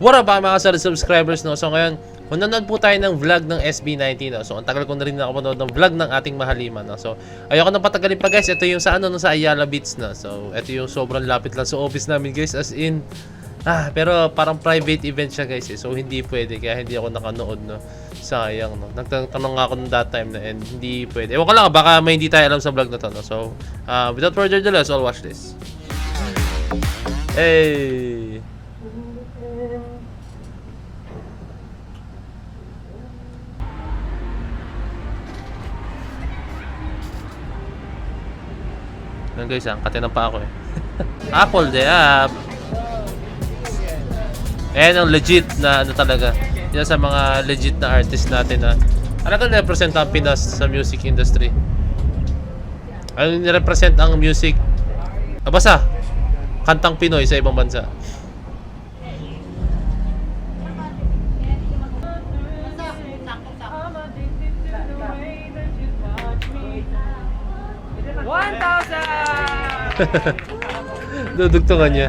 What up mga solid subscribers, no? So ngayon, nanonood po tayo ng vlog ng SB19, no? So ang tagal ko na rin nakapanood ng vlog ng ating mahaliman, no? So ayoko na patagalin pa guys. Ito yung sa no, sa Ayala Beach na. So ito yung sobrang lapit lang sa office namin guys, as in pero parang private event siya guys eh. So hindi pwede, kaya hindi ako nakanood, no. Sayang, no. Nagtatanong nga ako nung that time na and hindi pwede. Ewan ko lang, baka may hindi tayo alam sa vlog na to, no. So without further ado, let's all watch this. Hey. Yan guys, katinang pa ako eh. Apple the app. Ayan ang legit na ano talaga. Yan sa mga legit na artist natin na talagang represent ang Pinas sa music industry. Ano nirepresent ang music? Basta kantang Pinoy sa ibang bansa. Dudugtungan niya.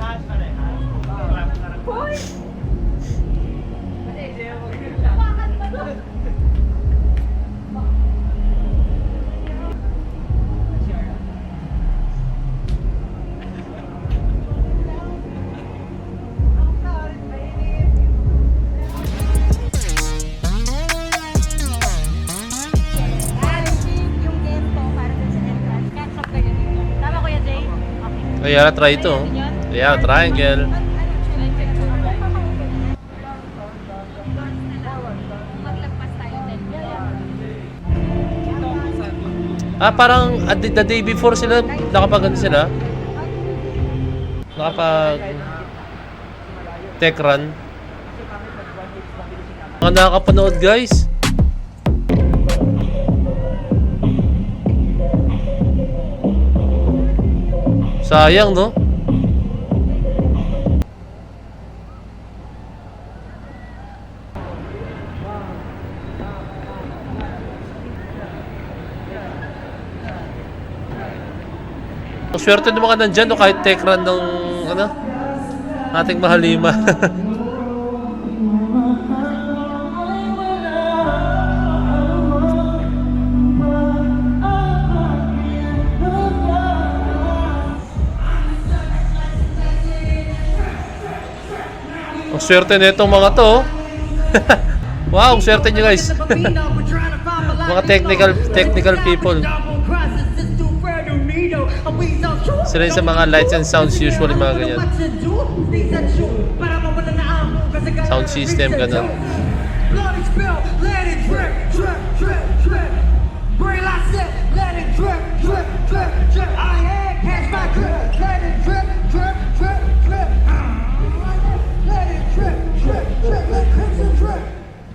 Ayala, try ito. Ayala, triangle. Parang the day before sila, nakapag-ano sila? Nakapag-tech run. Mga nakakapanood guys. Sayang, no? Ang swerte ng mga nandyan, no? Kahit tech run ng ano, ating mahalima. Ang swerte nitong mga to. Wow, ang swerte nyo guys. Mga technical people. Sila yung sa mga lights and sounds usually mga ganyan. Sound system, ganun.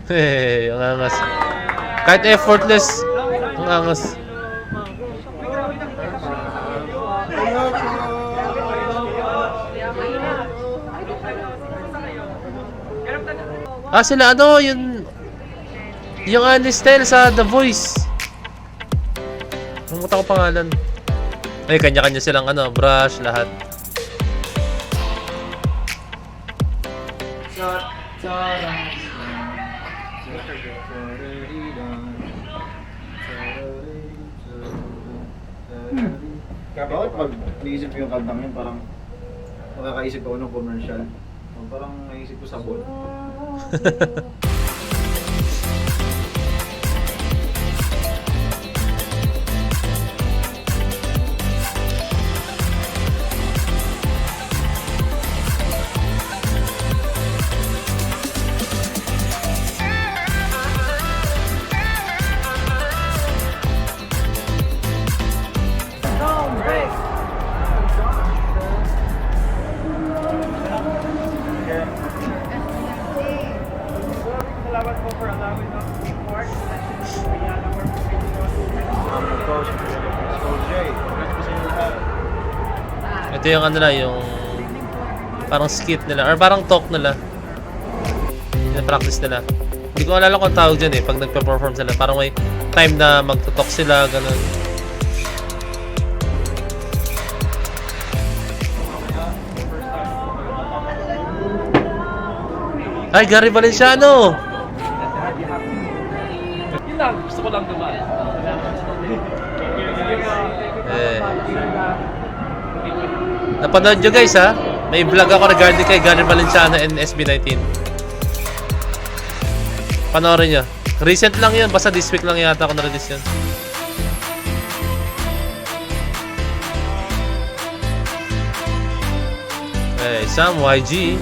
Hey, ang angas. Kahit effortless, ang angas. Sila ano, yung style sa The Voice. Nangmuta ko pangalan. Ay, kanya-kanya silang ano, brush, lahat. Bakit pag naisip ko yung kantang yun, parang makakaisip ako ng commercial. Parang naisip ko sabon. Ito yung ano na, yung parang skit nila or parang talk nila. Yung practice nila. Hindi ko alala kung tawag dyan eh pag nagpe-perform sila. Parang may time na magto-talk sila, ganun. Ay, Gary Valenciano! Yun lang, gusto ko lang dumaan. Eh. Napanood nyo guys ha? May vlog ako regarding kay Gary Valenciano and SB19. Panoorin nyo. Recent lang yun. Basta this week lang yata ako na-release yun. Eh, Sam YG.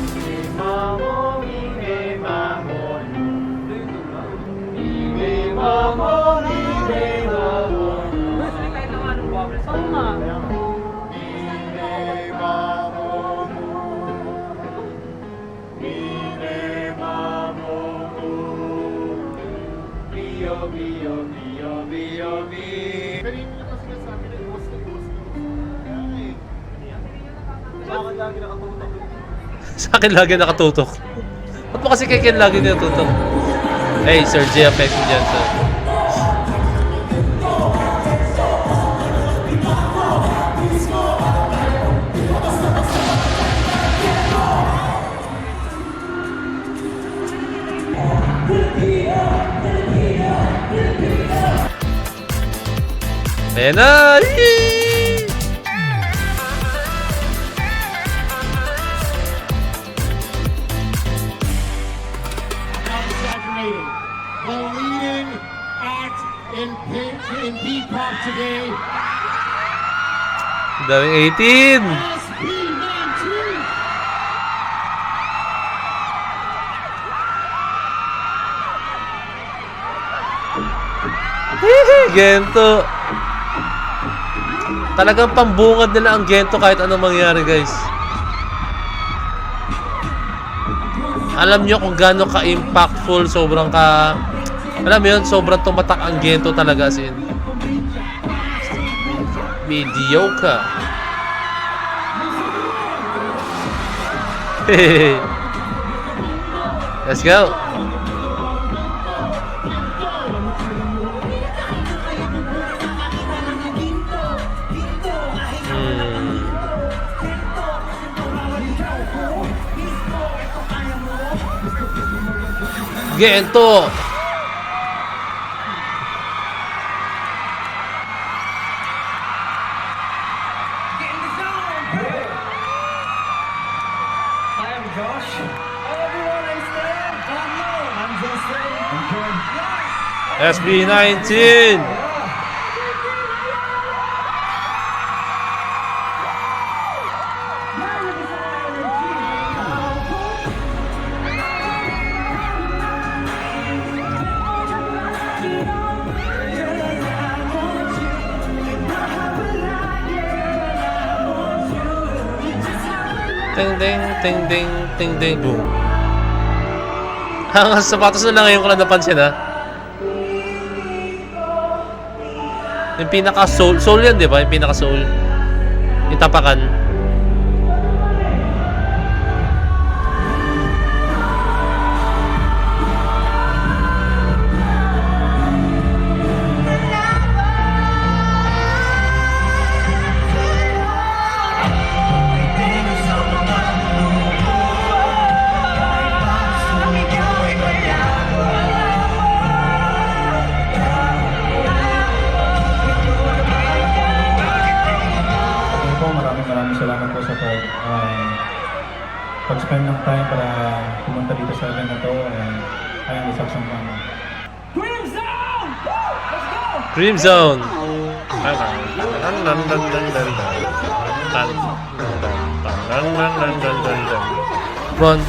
Sa akin lagi nakatutok. Ba't mo kasi kay Ken lagi nakatutok? Hey, Sir J. Affection dyan, sir. Ayan na! Yee! Exaggerating. The leading act in P-pop today, Daming 18! SB19. Gento! Talagang pambungad nila ang Gento kahit anong mangyari, guys. Alam nyo kung gaano ka-impactful, sobrang ka... Alam mo yun, sobrang tumatak ang Gento talaga, as in. Mediocre. Let's go. Gento. Hi, I'm Josh. Hello, everyone. I'm Stan. Hello, I'm Justin. I'm Ken. SB19. Ting ding, ting ding, ting ding, boom. Ang sapatos na lang ngayon ko lang napansin ha. Yung pinaka-soul, soul yan di ba? Yung pinaka-soul. Yung tapakan. Maraming salamat po sa pag-spend ng time para pumunta dito sa event na to. Ayun, isang sama. Cream Zone. Ron.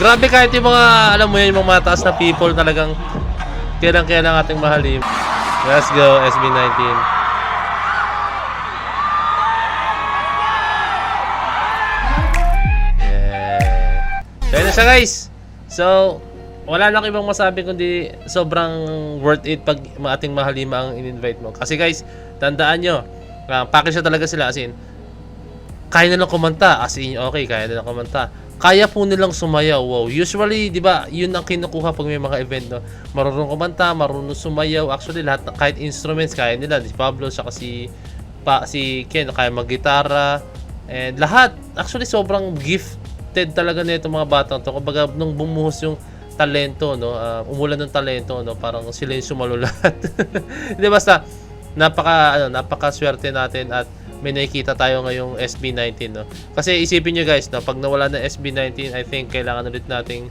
Grabe kahit yung mga, alam mo yun, yung mga mataas na people talagang kailang ating mahalin. Let's go, SB19. So, yun na siya guys. So, wala na akong ibang masabi kundi sobrang worth it pag ating mahalima ang in-invite mo. Kasi guys, tandaan nyo, package na talaga sila as in, kaya nilang kumanta. As in, okay, kaya nilang kumanta. Kaya po nilang sumayaw. Wow. Usually, di ba, yun ang kinukuha pag may mga event, no? Marunong kumanta, marunong sumayaw. Actually, lahat, kahit instruments, kaya nila. Si Pablo, saka si Ken, kaya mag-gitara. And lahat, actually, sobrang gift gifted talaga na itong mga batang to. Kumbaga nung bumuhos yung talento, no, umulan ng talento, no, parang sila yung sumalo lahat. Hindi, basta napaka-swerte natin at may nakikita tayo ngayong SB19, no. Kasi isipin nyo guys, no, pag nawala ng SB19, I think kailangan ulit nating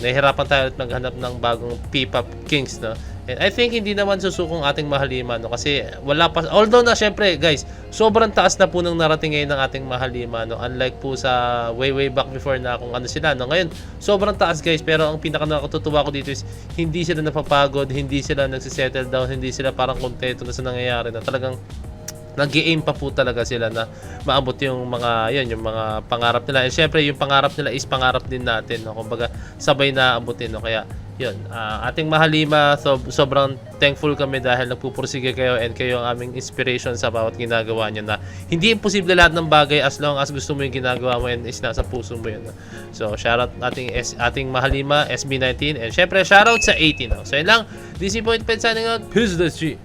nahihirapan tayo ulit maghanap ng bagong P-Pop Kings, no. And I think hindi naman susukong ating Mahalima, no, kasi wala pa, although na syempre guys, sobrang taas na po nang narating ngayon ng ating Mahalima, no, unlike po sa way back before na kung ano sila, no. Ngayon sobrang taas guys, pero ang pinaka nakakatutuwa ko dito is hindi sila napapagod, hindi sila nagsisettle down, hindi sila parang kontento na sa nangyayari, na talagang nag-i-aim pa po talaga sila na maabot yung mga yung mga pangarap nila. And syempre yung pangarap nila is pangarap din natin, no. Kumbaga sabay na abutin, no. Kaya yun, ating Mahalima, sobrang thankful kami dahil nagpupursige kayo and kayo ang aming inspiration sa bawat ginagawa nyo, na hindi imposible lahat ng bagay as long as gusto mo yung ginagawa mo and is nasa puso mo yun, no? So shoutout ating Mahalima, SB19, and syempre shoutout sa 18, no? So yun lang, DC Point Pen signing out. Peace the G.